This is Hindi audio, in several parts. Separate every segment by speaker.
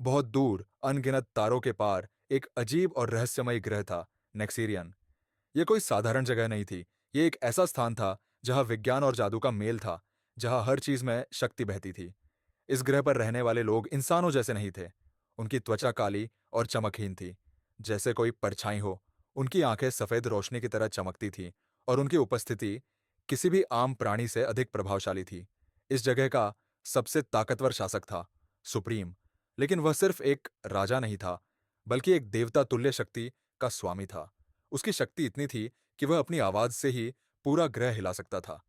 Speaker 1: बहुत दूर अनगिनत तारों के पार एक अजीब और रहस्यमय ग्रह था, नेक्सीरियन। यह कोई साधारण जगह नहीं थी। ये एक ऐसा स्थान था जहां विज्ञान और जादू का मेल था, जहां हर चीज में शक्ति बहती थी। इस ग्रह पर रहने वाले लोग इंसानों जैसे नहीं थे। उनकी त्वचा काली और चमकहीन थी, जैसे कोई परछाई हो। उनकी आंखें सफेद रोशनी की तरह चमकती थीं और उनकी उपस्थिति किसी भी आम प्राणी से अधिक प्रभावशाली थी। इस जगह का सबसे ताकतवर शासक था सुप्रीम, लेकिन वह सिर्फ एक राजा नहीं था, बल्कि एक देवता तुल्य शक्ति का स्वामी था। उसकी शक्ति इतनी थी कि वह अपनी आवाज से ही पूरा ग्रह हिला सकता था।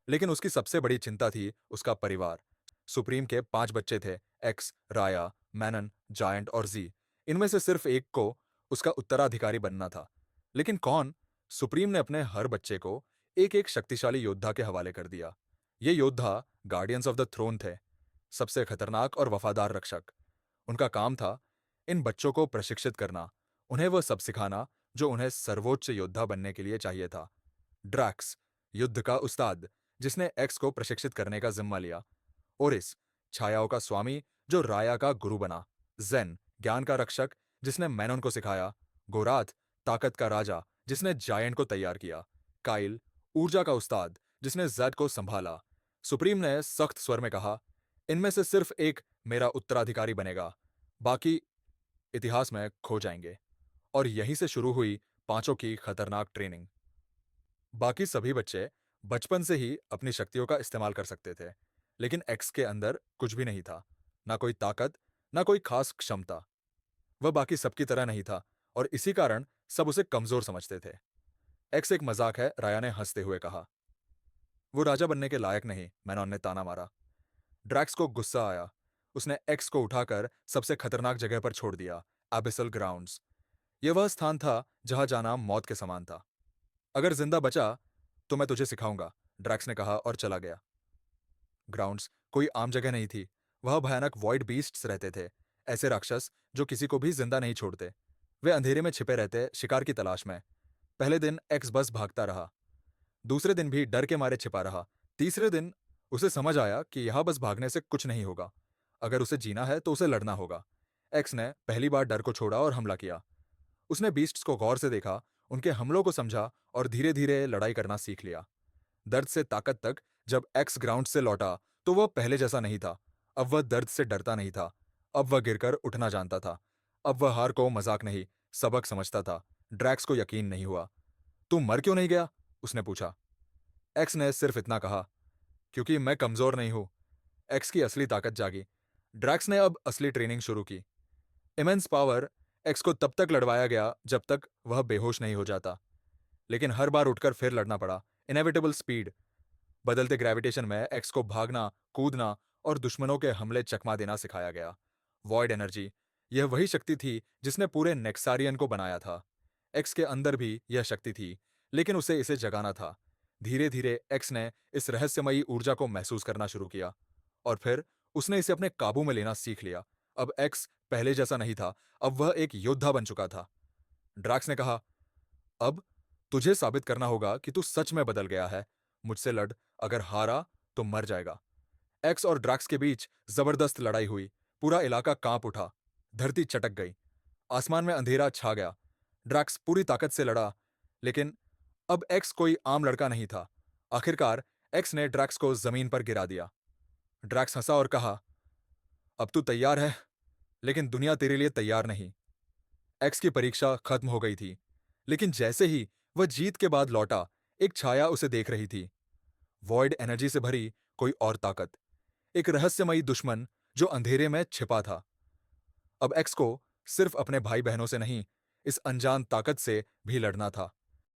Speaker 1: लेकिन उसकी सबसे बड़ी चिंता थी उसका परिवार। सुप्रीम के 5 बच्चे थे, एक्स, राया, मैनन, जायंट और जी। इनमें से सिर्फ एक को उसका उत्तराधिकारी बनना था। लेकिन कौन? सुप्रीम ने अपने हर बच्चे को एक एक शक्तिशाली योद्धा के हवाले कर दिया। ये योद्धा गार्डियंस ऑफ द थ्रोन थे, सबसे खतरनाक और वफादार रक्षक। उनका काम था इन बच्चों को प्रशिक्षित करना, उन्हें वह सब सिखाना जो उन्हें सर्वोच्च योद्धा बनने के लिए चाहिए था। ड्रैक्स, युद्ध का उस्ताद, जिसने एक्स को प्रशिक्षित करने का जिम्मा लिया। ओरिस, छायाओं का स्वामी, जो राया का गुरु बना। जेन, ज्ञान का रक्षक, जिसने मैनन को सिखाया। गोराथ, ताकत का राजा, जिसने जायंट को तैयार किया। काइल, ऊर्जा का उस्ताद, जिसने जेड को संभाला। सुप्रीम ने सख्त स्वर में कहा, इनमें से सिर्फ एक मेरा उत्तराधिकारी बनेगा, बाकी इतिहास में खो जाएंगे। और यहीं से शुरू हुई पांचों की खतरनाक ट्रेनिंग। बाकी सभी बच्चे बचपन से ही अपनी शक्तियों का इस्तेमाल कर सकते थे, लेकिन एक्स के अंदर कुछ भी नहीं था। ना कोई ताकत, ना कोई खास क्षमता। वह बाकी सबकी तरह नहीं था, और इसी कारण सब उसे कमजोर समझते थे। एक्स एक मजाक है, राया ने हंसते हुए कहा। वो राजा बनने के लायक नहीं, मैनॉन ने ताना मारा। ड्रैक्स को गुस्सा आया। उसने एक्स को उठाकर सबसे खतरनाक जगह पर छोड़ दिया, एबिसल ग्राउंड्स। यह वह स्थान था जहां जाना मौत के समान था। अगर जिंदा बचा तो मैं तुझे सिखाऊंगा, ड्रैक्स ने कहा और चला गया। ग्राउंड्स कोई आम जगह नहीं थी। वहां भयानक वॉइड बीस्ट्स रहते थे, ऐसे राक्षस जो किसी को भी जिंदा नहीं छोड़ते। वे अंधेरे में छिपे रहते, शिकार की तलाश में। पहले दिन एक्स बस भागता रहा। दूसरे दिन भी डर के मारे छिपा रहा। तीसरे दिन उसे समझ आया कि यहां बस भागने से कुछ नहीं होगा। अगर उसे जीना है तो उसे लड़ना होगा। एक्स ने पहली बार डर को छोड़ा और हमला किया। उसने बीस्ट्स को गौर से देखा, उनके हमलों को समझा और धीरे धीरे लड़ाई करना सीख लिया। दर्द से ताकत तक। जब एक्स ग्राउंड से लौटा तो वह पहले जैसा नहीं था। अब वह दर्द से डरता नहीं था। अब वह गिरकर उठना जानता था। अब वह हार को मजाक नहीं, सबक समझता था। ड्रैक्स को यकीन नहीं हुआ। तू मर क्यों नहीं गया? उसने पूछा। एक्स ने सिर्फ इतना कहा, क्योंकि मैं कमजोर नहीं हूं। एक्स की असली ताकत जागी। ड्रैक्स ने अब असली ट्रेनिंग शुरू की। Immense power. एक्स को तब तक लड़वाया गया जब तक वह बेहोश नहीं हो जाता, लेकिन हर बार उठकर फिर लड़ना पड़ा। Inevitable speed. बदलते ग्रेविटेशन में एक्स को भागना, कूदना और दुश्मनों के हमले चकमा देना सिखाया गया। Void energy. यह वही शक्ति थी जिसने पूरे नेक्सारियन को बनाया था। एक्स के अंदर भी यह शक्ति थी, लेकिन उसे इसे जगाना था। धीरे धीरे एक्स ने इस रहस्यमयी ऊर्जा को महसूस करना शुरू किया, और फिर उसने इसे अपने काबू में लेना सीख लिया। अब एक्स पहले जैसा नहीं था, अब वह एक योद्धा बन चुका था। ड्रैक्स ने कहा, अब तुझे साबित करना होगा कि तू सच में बदल गया है। मुझसे लड़, अगर हारा तो मर जाएगा। एक्स और ड्रैक्स के बीच जबरदस्त लड़ाई हुई। पूरा इलाका कांप उठा। धरती चटक गई। आसमान में अंधेरा छा गया। ड्रैक्स पूरी ताकत से लड़ा, लेकिन अब एक्स कोई आम लड़का नहीं था। आखिरकार एक्स ने ड्रैक्स को जमीन पर गिरा दिया। ड्रैक्स हंसा और कहा, अब तू तैयार है, लेकिन दुनिया तेरे लिए तैयार नहीं। एक्स की परीक्षा खत्म हो गई थी, लेकिन जैसे ही वह जीत के बाद लौटा, एक छाया उसे देख रही थी। वॉइड एनर्जी से भरी कोई और ताकत। एक रहस्यमयी दुश्मन जो अंधेरे में छिपा था। अब एक्स को सिर्फ अपने भाई बहनों से नहीं, इस अनजान ताकत से भी लड़ना था।